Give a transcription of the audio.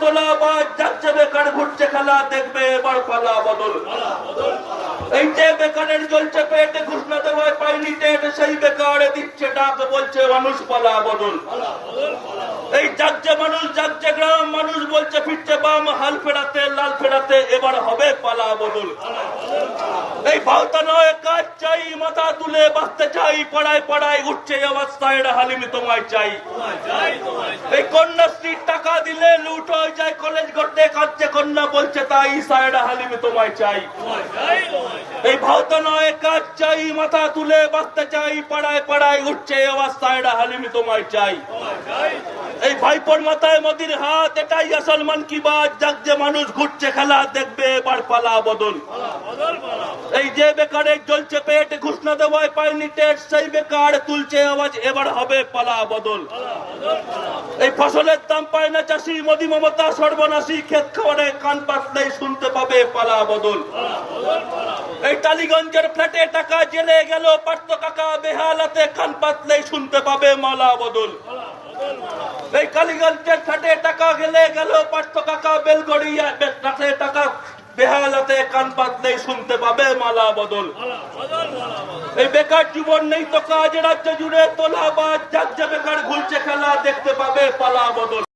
তোলা বা যাচ্ছে বেকার ঘুরছে খেলা দেখবে এবার পালা বদল। এই যে বেকারের জ্বলছে পেটে ঘোষণা দেওয়ায় পাইনি টেট সেই বেকার দিচ্ছে ডাক বলছে মানুষ পালা বদল। এই জাগছে মানুষ জাগছে গ্রাম মানুষ বলছে ফিরছে বাম হাল ফেরাতে লাল ফেরাতে এবার হবে পালা বদল। এই ভাওতা নয় কাজ চাই মাথা তুলে বাঁচতে চাই পাড়ায় পাড়ায় উঠছে অবস্থায় হালিম তোমায় চাই। এই কন্যাশ্রীর টাকা দিলে লুট হয়ে যায় কলেজ গড়তে কাঁদছে কন্যা বলছে তাই সায়রা হালিম তোমায় চাই। এই ভাওতা নয় কাজ চাই মাথা তুলে বাঁচতে চাই পাড়ায় পাড়ায় উঠছে অবস্থায় হালিম তোমায় চাই। এই ভাইপোর মাথায় মোদির হাত এটাই আসল মন কি বাত জাগছে মানুষ ঘুরছে খেলা দেখবে এবার পালা বদল। এই যে বেকারের জ্বলছে পেট ঘোষণা দেওয়ায় পায়নি টেট সেই বেকার তুলছে আওয়াজ এবার হবে পালা বদল। এই ফসলের দাম পায় না চাষি মোদি মমতা সর্বনাশী ক্ষেত খাওয়ারে কান পাতলেই শুনতে পাবে পালা বদল। এই টালিগঞ্জের ফ্ল্যাটে টাকা জেলে গেল পার্থ কাকা বেহালাতে কান পাতলেই শুনতে পাবে মালা বদল। এই কালীগঞ্জের ফ্ল্যাটে টাকা গেলে গেল পার্থ কাকা বেলগড়িয়া টাকা বেহালাতে কান পাতলেই শুনতে পাবে মালা বদল। এই বেকার জীবন নেই তো কাজ রাজ্য জুড়ে তোলা বাজ যাচ্ছে বেকার ঘুরছে খেলা দেখতে পাবে পালা বদল।